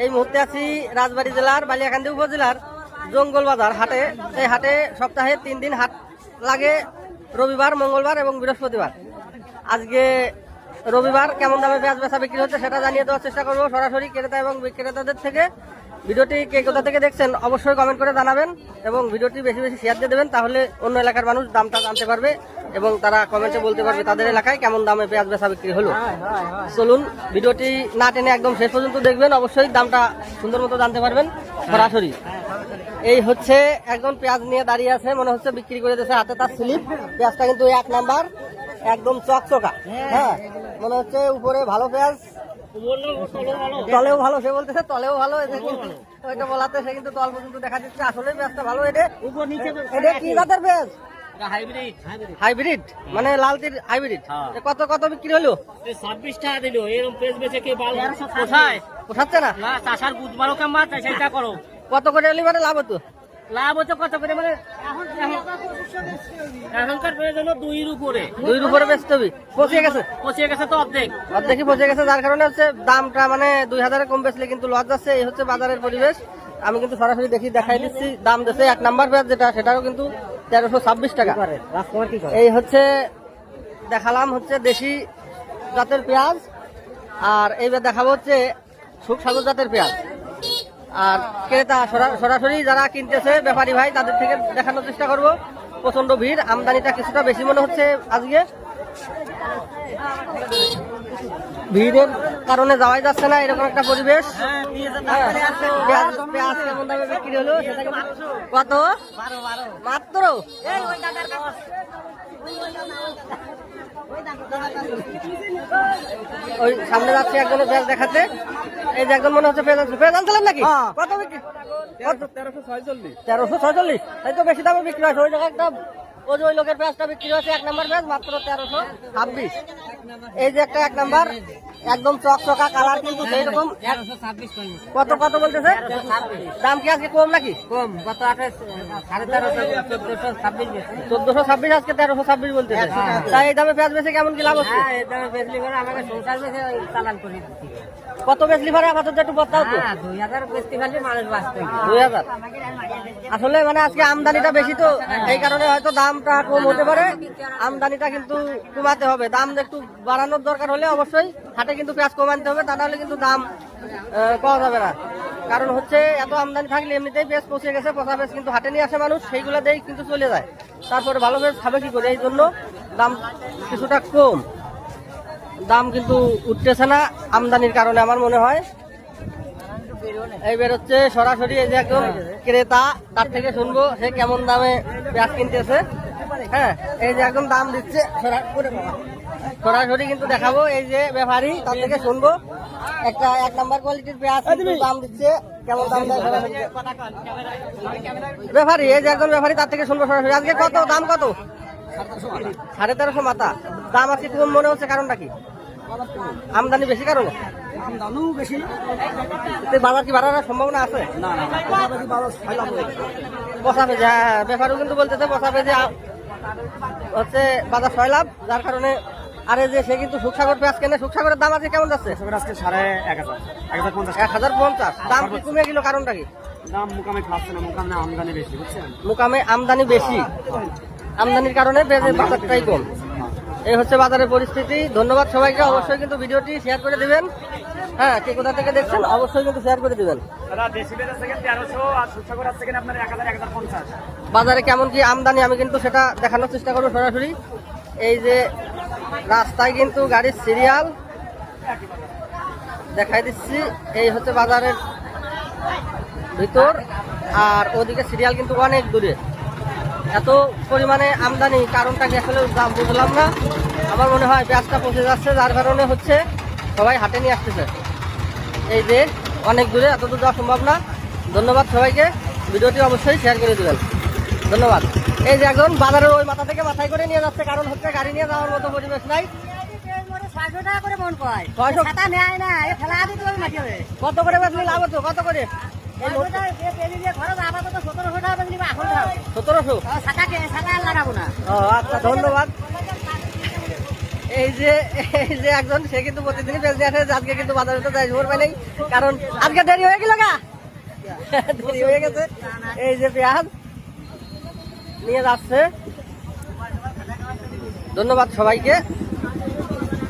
এই মুহূর্তে আছি রাজবাড়ী জেলার বালিয়াকান্দি উপজেলার জঙ্গল বাজার হাটে। এই হাটে সপ্তাহে 3 দিন হাট লাগে, রবিবার, মঙ্গলবার এবং বৃহস্পতিবার। আজকে রবিবার কেমন দামে পেঁয়াজ বেচা বিক্রি হচ্ছে সেটা জানিয়ে দেওয়ার চেষ্টা করবো সরাসরি ক্রেতা এবং বিক্রেতাদের থেকে। ভিডিওটি কে কোথা থেকে দেখছেন অবশ্যই কমেন্ট করে জানাবেন এবং ভিডিওটি বেশি বেশি শেয়ার দিয়ে দেবেন, তাহলে অন্য এলাকার মানুষ দামটা জানতে পারবে এবং তারা কমেন্টে বলতে পারবে তাদের এলাকায় কেমন দামে পেঁয়াজ বেচা বিক্রি হলো। চলুন ভিডিওটি না টেনে একদম শেষ পর্যন্ত দেখবেন, অবশ্যই দামটা সুন্দর মতো জানতে পারবেন সরাসরি। এই হচ্ছে একজন পেঁয়াজ নিয়ে দাঁড়িয়ে আছে, মনে হচ্ছে বিক্রি করে দিয়েছে, হাতে তার স্লিপ। পেঁয়াজটা কিন্তু 1 নাম্বার, একদম চকচকা। হ্যাঁ, মনে হচ্ছে উপরে ভালো পেঁয়াজ, তলেও ভালো। সে বলতেছে তলেও ভালো, ওইটা বলাতে সে কিন্তু তল পর্যন্ত দেখা দিচ্ছে। আসলে পেঁয়াজটা ভালো। এটা কি জাতের পেঁয়াজ? হাইব্রিড, মানে লালতির হাইব্রিড। কত কত বিক্রি হলো? 26 টাকা দিল। এরকম পেজ বেচে কে পোষাচ্ছে না। চাষার বুঝবারও কেমন সেটা করো। কত করে হলে মানে লাভ হতো? লাভ হচ্ছে কত করে, মানে এখনকার প্রয়োজন 2-এর উপরে। 2-এর উপরে বেচতে হবে। পচিয়ে গেছে তো অর্ধেকই পচে গেছে, যার কারণে হচ্ছে দামটা মানে 2000 কম বেচলে কিন্তু লস যাচ্ছে। এই হচ্ছে বাজারের পরিবেশ। আমি কিন্তু সরাসরি দেখাই দিচ্ছি দাম দিচ্ছে। 1 নাম্বার পেঁয়াজ যেটা, সেটাও কিন্তু 1326 টাকা। এই হচ্ছে দেখালাম হচ্ছে দেশি জাতের পেঁয়াজ, আর এইবার দেখাবো হচ্ছে সুখসাগর জাতের পেঁয়াজ। আর ক্রেতা সরাসরি যারা কিনতেছে ব্যাপারী ভাই, তাদের থেকে দেখানোর চেষ্টা করব। প্রচন্ড ভিড়, আমদানিটা কিছুটা বেশি মনে হচ্ছে আজকে। ভিড়ের কারণে যাওয়াই যাচ্ছে না, এরকম একটা পরিবেশ। পেঁয়াজ কেমন দামে বিক্রি হলো সেটা কত? মাত্র ওই সামনে যাচ্ছে একজনের পেঁয়াজ দেখাতে। এই যে একজন মনে হচ্ছে পেঁয়াজ আনছিলেন নাকি? কত বিক্রি? 1346। তাই তো বেশি দামে বিক্রি হয়েছে। ওই জায়গায় একটা ওই লোকের পেঁয়াজটা বিক্রি হয়েছে 1 নাম্বার পেঁয়াজ মাত্র 1326। এই যে একটা 1 নাম্বার একদম চকচকা কালার, কিন্তু সেই রকম। কত কত বলতেছে? দাম কি আজকে কম নাকি? কম। কত? 1426, আজকে 1326 বলতেছে। তাই এই দামে পেঁয়াজ বেচে কেমন কি লাভ হচ্ছে? কত বেচলি ভাড়া আপাতত একটু বলতাও তো? 2000 বেচতে পারলে মানুষ বাঁচতে। 2000। আসলে মানে আজকে আমদানিটা বেশি, তো এই কারণে হয়তো দামটা কম হতে পারে। আমদানিটা কিন্তু কমাতে হবে, দাম একটু বাড়ানোর দরকার হলে অবশ্যই হাটে কিন্তু পেঁয়াজ কম আনতে হবে, তা নাহলে কিন্তু দাম পাওয়া যাবে না। কারণ হচ্ছে এত আমদানি থাকলে এমনিতেই পেঁয়াজ পচে গেছে, পচা পেঁয়াজ কিন্তু হাটে নিয়ে আসে মানুষ, সেইগুলো দিয়েই কিন্তু চলে যায়। তারপরে ভালো পেঁয়াজ খাবে কি করে? এই জন্য দাম কিছুটা কম। দাম কিন্তু উঠতেছে না আমদানির কারণে আমার মনে হয়। এই বেরোচ্ছে সরাসরি, এই যে একজন ক্রেতা, তার থেকে শুনবো সে কেমন দামে পেঁয়াজ কিনতেছে। হ্যাঁ, এই যে একদম দাম দিচ্ছে সরাসরি কিন্তু দেখাবো। এই যে ব্যাপারী, তার থেকে শুনবো একটা 1 নাম্বার কোয়ালিটির পেঁয়াজ দাম দিচ্ছে, কেমন দাম দেয় ব্যাপারী। এই যে একজন ব্যাপারী, তার থেকে শুনবো সরাসরি আজকে কত দাম, কত? 1350 মাথা। দাম আজকে কম মনে হচ্ছে, কারণটা কি? আমদানি বেশি কারণে? বাজার কি বাড়ার সম্ভাবনা আছে? পচা পেঁয়াজ, হ্যাঁ, ব্যাপারও কিন্তু বলতেছে পচা পেঁয়াজ হচ্ছে বাজার 6 লাভ, যার কারণে। আরে যে সে কিন্তু সুখসাগর পেঁয়াজ কেনে, সুখসাগরের দাম আছে কেমন যাচ্ছে? 1050। দাম কি কমে গেল, কারণটা কি? দাম মুকামে খাচ্ছে না, মুকামে আমদানি বেশি, বুঝছেন? মুকামে আমদানি বেশি, আমদানির কারণে পেঁয়াজের বাজারটাই কম। এই হচ্ছে বাজারের পরিস্থিতি। ধন্যবাদ সবাইকে, অবশ্যই কিন্তু ভিডিওটি শেয়ার করে দিবেন। হ্যাঁ, কে কোথা থেকে দেখছেন অবশ্যই কিন্তু শেয়ার করে দিবেন। বাজারে কেমন কি আমদানি আমি কিন্তু সেটা দেখানোর চেষ্টা করবো সরাসরি। এই যে রাস্তায় কিন্তু গাড়ির সিরিয়াল দেখাই দিচ্ছি। এই হচ্ছে বাজারের ভিতর, আর ওদিকে সিরিয়াল কিন্তু অনেক দূরে। এত পরিমাণে আমদানি, কারণটা কি আসলে বুঝলাম না। আমার মনে হয় পেঁয়াজটা পচে যাচ্ছে, যার কারণে হচ্ছে সবাই হাটে নিয়ে আসতেছে। এই যে অনেক দূরে, এত দূর যাওয়া সম্ভব না। ধন্যবাদ সবাইকে, ভিডিওটি অবশ্যই শেয়ার করে দেবেন। ধন্যবাদ। এই যে একজন বাজারের ওই মাথা থেকে মাথায় করে নিয়ে যাচ্ছে, কারণ হচ্ছে গাড়ি নিয়ে যাওয়ার মতো পরিবেশ নাই। 600 টাকা করে মন কয়। 600 টাকা নেয় না, এ ফেলা দিতে হবে মাটি হবে। কত করে বেচলে লাভ হতো? কত করে? 1700 টাকা বেচলি, এখন 1700। ছাতা আর লাগাবো না। আচ্ছা, ধন্যবাদ। এই যে একজন সে কিন্তু প্রতিদিনই পেঁয়াজ নিয়ে আসে, আজকে কিন্তু বাজারে তো যাই সময় নেই, কারণ আজকে দেরি হয়ে গেল গা, দেরি হয়ে গেছে। এই যে পেঁয়াজ নিয়ে যাচ্ছে। ধন্যবাদ সবাইকে।